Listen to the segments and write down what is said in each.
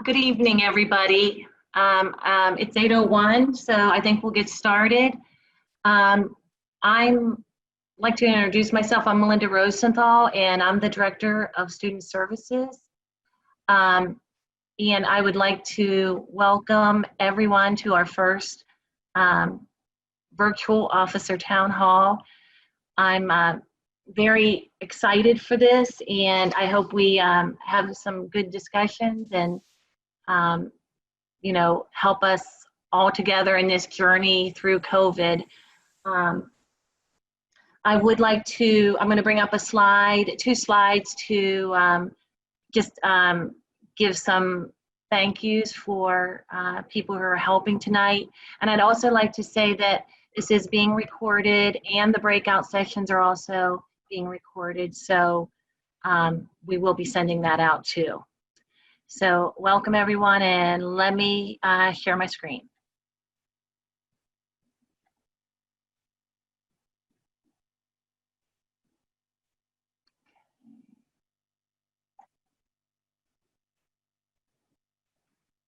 Good evening, everybody. It's 8:01, so I think we'll get started. I'm like to introduce myself. I'm Melinda Rosenthal, and I'm the Director of Student Services. And I would like to welcome everyone to our first virtual officer town hall. I'm very excited for this, and I hope we have some good discussions and help us all together in this journey through COVID. I would like to, I'm going to bring up two slides to just give some thank yous for people who are helping tonight. And I'd also like to say that this is being recorded and the breakout sessions are also being recorded. So we will be sending that out too. So welcome everyone, and let me share my screen.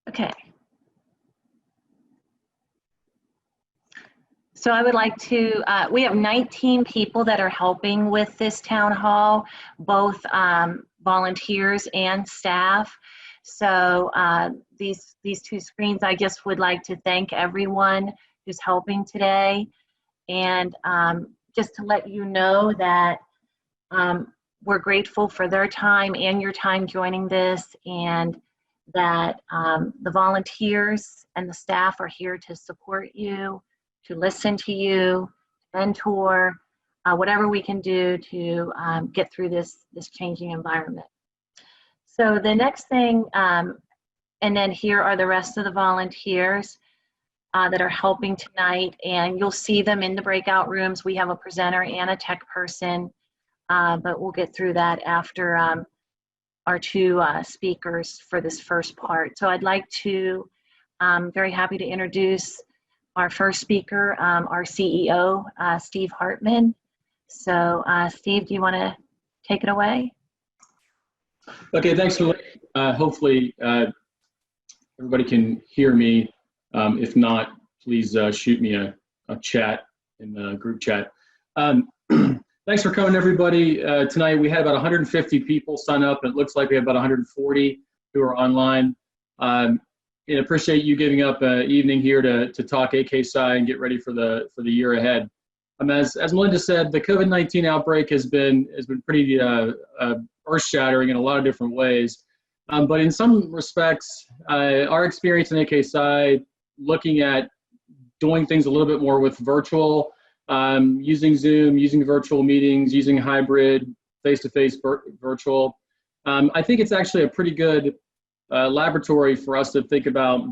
Okay. So I would like to, we have 19 people that are helping with this town hall, both volunteers and staff. So these two screens, I just would like to thank everyone who's helping today. And just to let you know that we're grateful for their time and your time joining this, and that the volunteers and the staff are here to support you, to listen to you, mentor, whatever we can do to get through this changing environment. So the next thing, and then here are the rest of the volunteers that are helping tonight, and you'll see them in the breakout rooms. We have a presenter and a tech person, but we'll get through that after our two speakers for this first part. So I'd like to, very happy to introduce our first speaker, our CEO, Steve Hartman. So Steve, do you want to take it away? Okay, thanks. Hopefully everybody can hear me. If not, please shoot me a chat in the group chat. Thanks for coming, everybody. Tonight we had about 150 people sign up, and it looks like we have about 140 who are online. And appreciate you giving up an evening here to talk MyAKPsi and get ready for the year ahead. As Melinda said, the COVID-19 outbreak has been pretty earth-shattering in a lot of different ways. But in some respects, our experience in MyAKPsi, looking at doing things a little bit more with virtual, using Zoom, using virtual meetings, using hybrid, face-to-face virtual, I think it's actually a pretty good laboratory for us to think about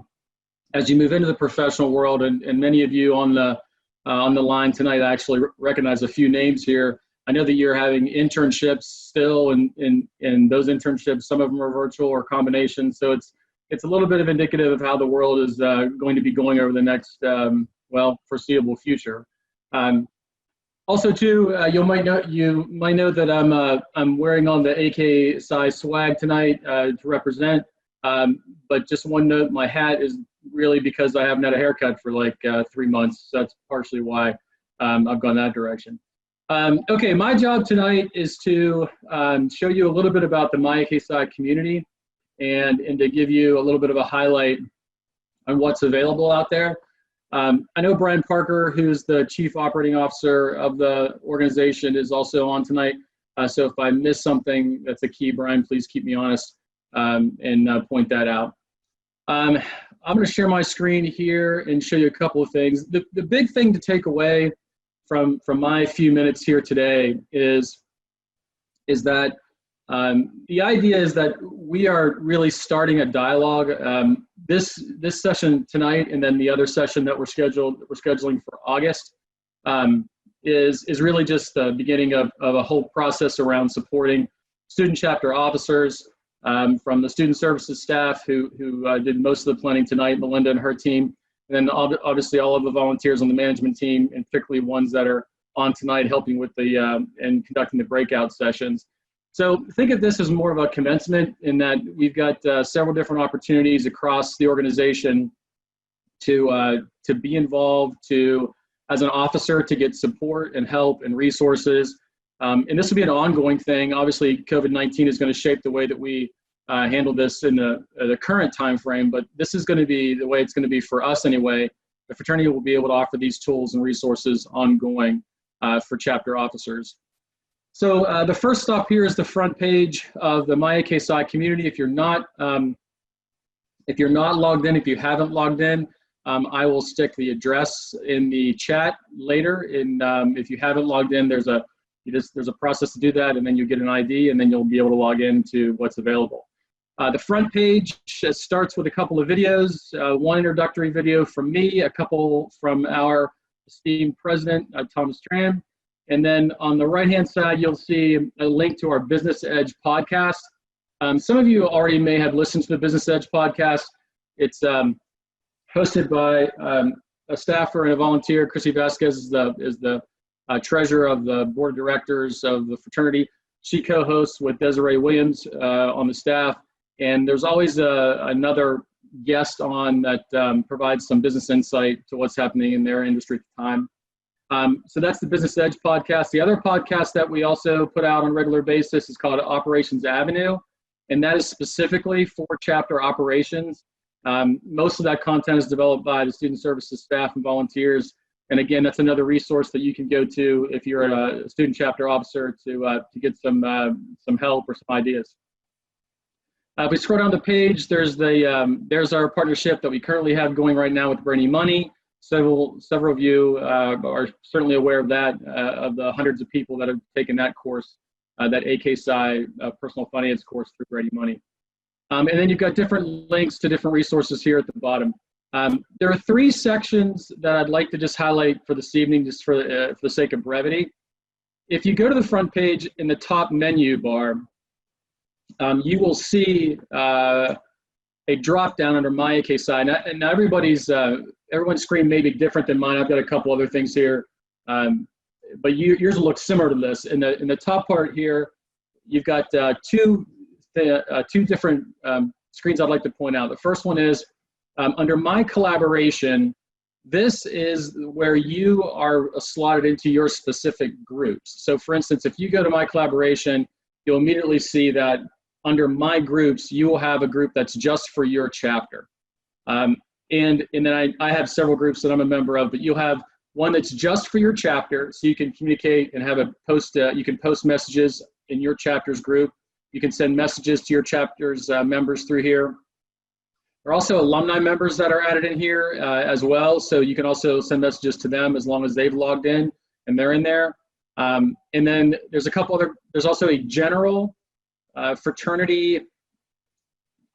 as you move into the professional world. And many of you on the line tonight actually recognize a few names here. I know that you're having internships still, and those internships, some of them are virtual or combinations. So it's a little bit of indicative of how the world is going to be going over the next, foreseeable future. Also, too, you might know that I'm wearing on the MyAKPsi swag tonight to represent. But just one note, my hat is really because I haven't had a haircut for like 3 months. So that's partially why I've gone that direction. Okay, my job tonight is to show you a little bit about the MyAKPsi community and to give you a little bit of a highlight on what's available out there. I know Brian Parker, who's the Chief Operating Officer of the organization, is also on tonight. So if I miss something that's a key, Brian, please keep me honest and point that out. I'm going to share my screen here and show you a couple of things. The big thing to take away from my few minutes here today is that the idea is that we are really starting a dialogue. This session tonight, and then the other session that we're scheduling for August, is really just the beginning of a whole process around supporting student chapter officers, from the student services staff who did most of the planning tonight, Melinda and her team, and then obviously all of the volunteers on the management team, and particularly ones that are on tonight helping with the and conducting the breakout sessions. So think of this as more of a commencement in that we've got several different opportunities across the organization to be involved, as an officer, to get support and help and resources. And this will be an ongoing thing. Obviously, COVID-19 is going to shape the way that we handle this in the current time frame, but this is going to be the way it's going to be for us anyway. The fraternity will be able to offer these tools and resources ongoing for chapter officers. So the first stop here is the front page of the MyAKPsi community. If you're not logged in, if you haven't logged in, I will stick the address in the chat later. If you haven't logged in, there's a process to do that, and then you get an ID, and then you'll be able to log in to what's available. The front page starts with a couple of videos, one introductory video from me, a couple from our esteemed president, Thomas Tran. And then on the right-hand side, you'll see a link to our Business Edge podcast. Some of you already may have listened to the Business Edge podcast. It's hosted by a staffer and a volunteer. Chrissy Vasquez is the treasurer of the board of directors of the fraternity. She co-hosts with Desiree Williams on the staff. And there's always another guest on that provides some business insight to what's happening in their industry at the time. So that's the Business Edge podcast. The other podcast that we also put out on a regular basis is called Operations Avenue, and that is specifically for chapter operations. Most of that content is developed by the student services staff and volunteers. And again, that's another resource that you can go to if you're a student chapter officer to get some help or some ideas. If we scroll down the page, there's our partnership that we currently have going right now with Brainy Money. Several of you are certainly aware of that, of the hundreds of people that have taken that course, that AKPsi personal finance course through Brainy Money. And then you've got different links to different resources here at the bottom. There are three sections that I'd like to just highlight for this evening, just for the sake of brevity. If you go to the front page in the top menu bar, you will see a drop down under MyAKPsi. And now everyone's screen may be different than mine. I've got a couple other things here, but yours will look similar to this. In the top part here, you've got two different screens I'd like to point out. The first one is under My Collaboration. This is where you are slotted into your specific groups. So for instance, if you go to My Collaboration, you'll immediately see that under My Groups, you will have a group that's just for your chapter. And then I have several groups that I'm a member of, but you'll have one that's just for your chapter, so you can communicate and have you can post messages in your chapter's group. You can send messages to your chapter's members through here. There are also alumni members that are added in here as well, so you can also send messages to them as long as they've logged in and they're in there. And then there's there's also a general fraternity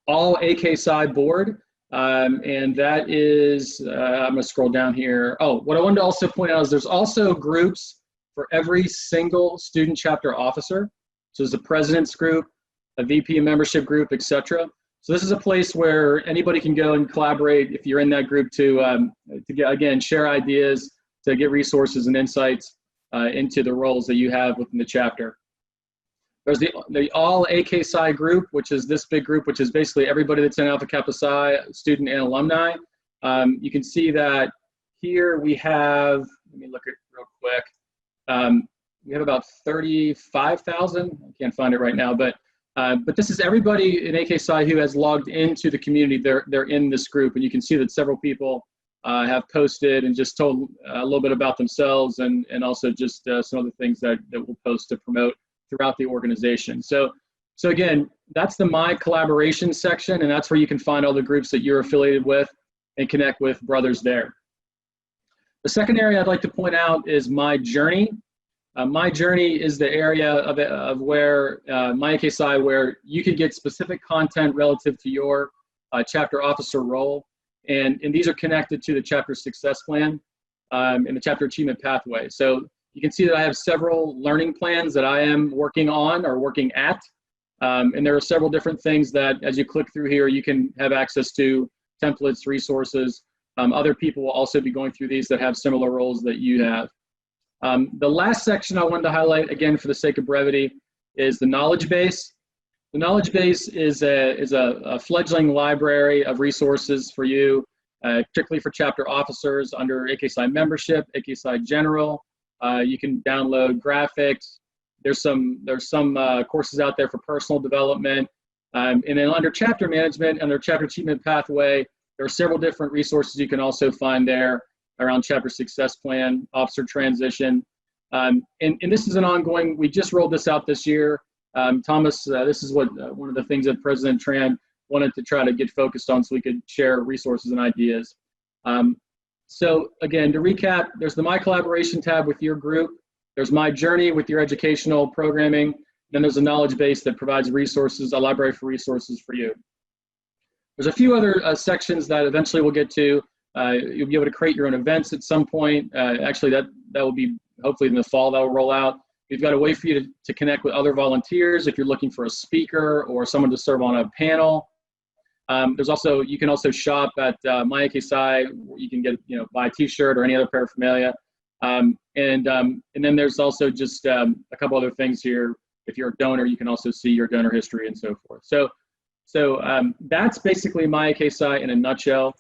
all AKPsi board. And that is, I'm gonna scroll down here. Oh, what I wanted to also point out is there's also groups for every single student chapter officer. So there's a president's group, a VP membership group, etc. So this is a place where anybody can go and collaborate if you're in that group to get, again, share ideas, to get resources and insights into the roles that you have within the chapter. There's the all AKPsi group, which is this big group, which is basically everybody that's in Alpha Kappa Psi, student and alumni. You can see that here we have, let me look at it real quick. We have about 35,000. I can't find it right now, but this is everybody in AKPsi who has logged into the community. They're in this group, and you can see that several people have posted and just told a little bit about themselves, and also just some other things that we'll post to promote throughout the organization. So again, that's the My Collaboration section, and that's where you can find all the groups that you're affiliated with and connect with brothers there. The second area I'd like to point out is My Journey. My Journey is the area of where MyAKPsi, where you can get specific content relative to your chapter officer role, and these are connected to the chapter success plan and the chapter achievement pathway. So you can see that I have several learning plans that I am working on or working at, and there are several different things that, as you click through here, you can have access to templates, resources. Other people will also be going through these that have similar roles that you have. The last section I wanted to highlight, again, for the sake of brevity, is the knowledge base. The knowledge base is a fledgling library of resources for you, particularly for chapter officers under AKPsi membership, AKPsi general. You can download graphics. There's some courses out there for personal development. And then under chapter management, under chapter achievement pathway, there are several different resources you can also find there around chapter success plan, officer transition. And this is an ongoing, we just rolled this out this year. Thomas, this is what one of the things that President Tran wanted to try to get focused on so we could share resources and ideas. So again, to recap, there's the My Collaboration tab with your group. There's My Journey with your educational programming. Then there's a knowledge base that provides resources, a library for resources for you. There's a few other sections that eventually we'll get to. You'll be able to create your own events at some point. Actually, that will be hopefully in the fall that will roll out. We've got a way for you to connect with other volunteers if you're looking for a speaker or someone to serve on a panel. There's also, you can also shop at MyAKPsi. You can get, buy a t-shirt or any other paraphernalia. And then there's also just a couple other things here. If you're a donor, you can also see your donor history and so forth. So that's basically MyAKPsi in a nutshell.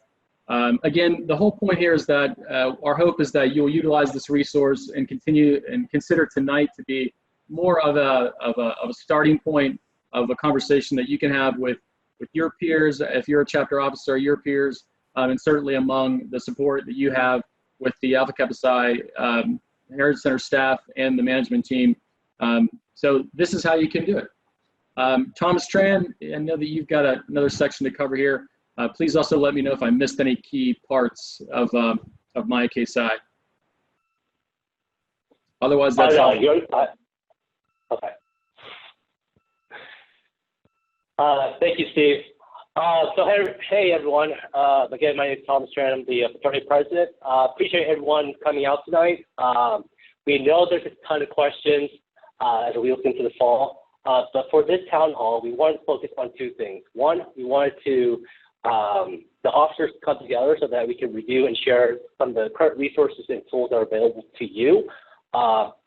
Again, the whole point here is that our hope is that you'll utilize this resource and continue and consider tonight to be more of a starting point of a conversation that you can have with your peers, if you're a chapter officer, your peers, and certainly among the support that you have with the MyAKPsi Heritage Center staff and the management team. So this is how you can do it. Thomas Tran, I know that you've got another section to cover here. Please also let me know if I missed any key parts of MyAKPsi. Otherwise, that's all. Okay. Thank you, Steve. So hey everyone. Again, my name is Thomas Tran. I'm the fraternity president. Appreciate everyone coming out tonight. We know there's a ton of questions as we look into the fall. But for this town hall, we wanted to focus on two things. One, we wanted to the officers come together so that we can review and share some of the current resources and tools that are available to you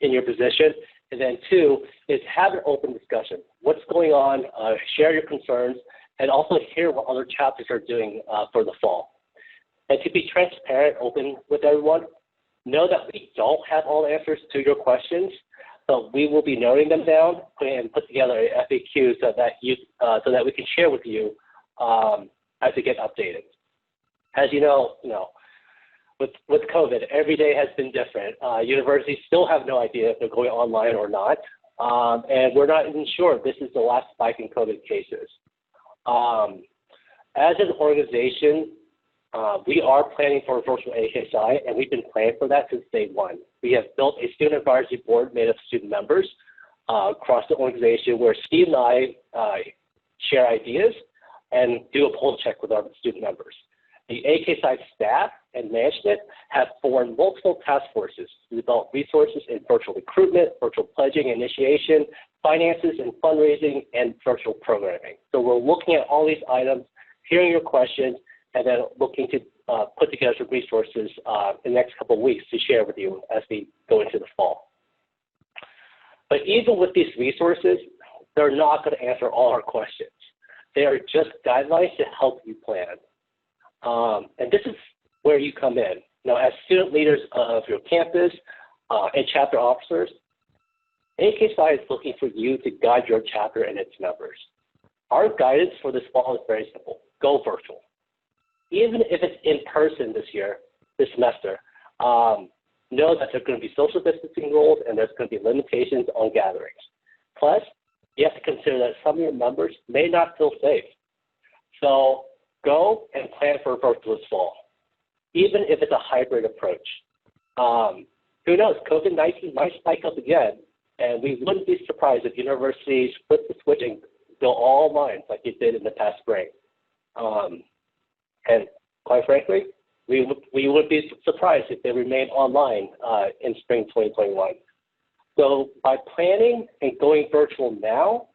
in your position. And then two is have an open discussion. What's going on? Share your concerns, and also hear what other chapters are doing for the fall. And to be transparent, open with everyone, know that we don't have all the answers to your questions, but we will be noting them down and put together a FAQ so that we can share with you as they get updated. As you know, with COVID, every day has been different. Universities still have no idea if they're going online or not, and we're not even sure if this is the last spike in COVID cases. As an organization, we are planning for a virtual AKPsi, and we've been planning for that since day one. We have built a student advisory board made of student members across the organization where Steve and I share ideas and do a poll check with our student members. The AKPsi staff and management have formed multiple task forces to develop resources in virtual recruitment, virtual pledging, initiation, finances and fundraising, and virtual programming. So we're looking at all these items, hearing your questions, and then looking to put together some resources in the next couple of weeks to share with you as we go into the fall. But even with these resources, they're not going to answer all our questions. They are just guidelines to help you plan. And this is where you come in. As student leaders of your campus and chapter officers, AKPsi is looking for you to guide your chapter and its members. Our guidance for this fall is very simple. Go virtual. Even if it's in person this semester, know that there's going to be social distancing rules and there's going to be limitations on gatherings. Plus, you have to consider that some of your members may not feel safe. So go and plan for virtual this fall, even if it's a hybrid approach. Who knows, COVID-19 might spike up again, and we wouldn't be surprised if universities flip the switch and go all online like they did in the past spring. And quite frankly, we would be surprised if they remain online in spring 2021. So by planning and going virtual now,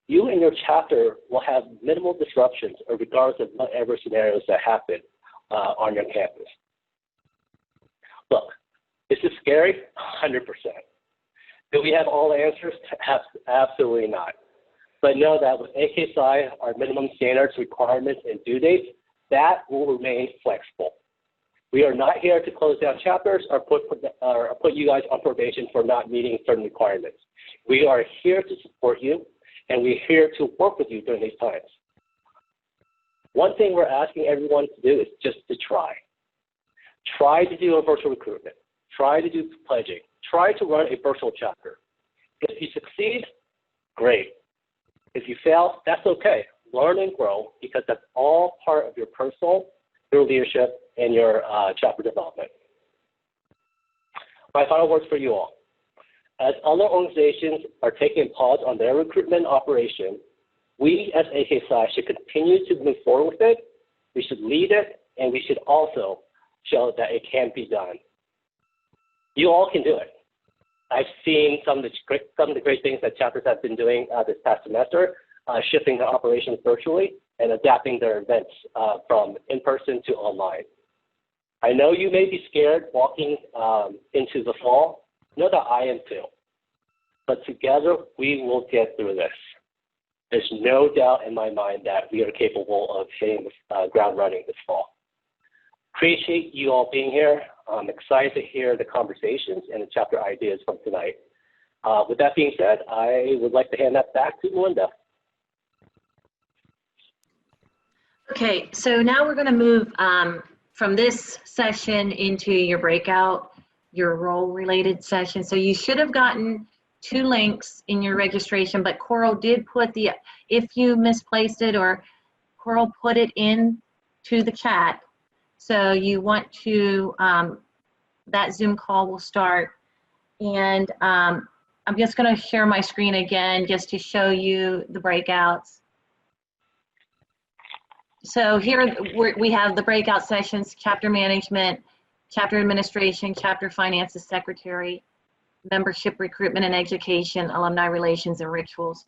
you and your chapter will have minimal disruptions regardless of whatever scenarios that happen on your campus. Look, is this scary? 100%. Do we have all the answers? Absolutely not. But know that with AKPsi, our minimum standards, requirements, and due dates, that will remain flexible. We are not here to close down chapters or put you guys on probation for not meeting certain requirements. We are here to support you, and we're here to work with you during these times. One thing we're asking everyone to do is just to try. Try to do a virtual recruitment. Try to do pledging. Try to run a virtual chapter. If you succeed, great. If you fail, that's okay. Learn and grow, because that's all part of your personal, your leadership, and your chapter development. My final words for you all. As other organizations are taking a pause on their recruitment operation, we as AKPsi should continue to move forward with it. We should lead it, and we should also show that it can be done. You all can do it. I've seen some of the great things that chapters have been doing this past semester, shifting their operations virtually and adapting their events from in-person to online. I know you may be scared walking into the fall. Know that I am too. But together, we will get through this. There's no doubt in my mind that we are capable of hitting the ground running this fall. Appreciate you all being here. I'm excited to hear the conversations and the chapter ideas from tonight. With that being said, I would like to hand that back to Melinda. Okay, so now we're going to move from this session into your breakout, your role-related session. So you should have gotten 2 links in your registration, but Coral did put if you misplaced it, or Coral put it in to the chat. So you want to, that Zoom call will start. And I'm just going to share my screen again just to show you the breakouts. So here we have the breakout sessions: chapter management, chapter administration, chapter finances secretary, membership recruitment and education, alumni relations and rituals.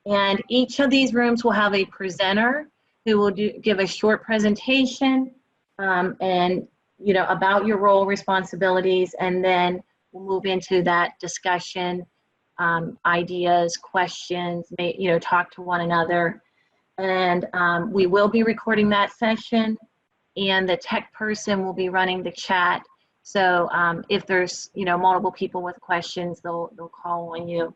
And each of these rooms will have a presenter who will give a short presentation and about your role responsibilities, and then we'll move into that discussion, ideas, questions, talk to one another. And we will be recording that session, and the tech person will be running the chat. So if there's multiple people with questions, they'll call on you.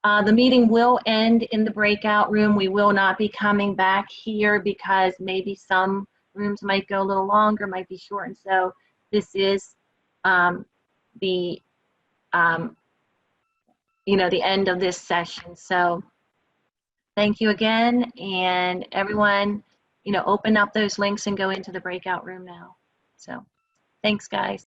The meeting will end in the breakout room. We will not be coming back here because maybe some rooms might go a little longer, might be shortened. So this is the end of this session. So thank you again, and everyone, open up those links and go into the breakout room now. So thanks, guys.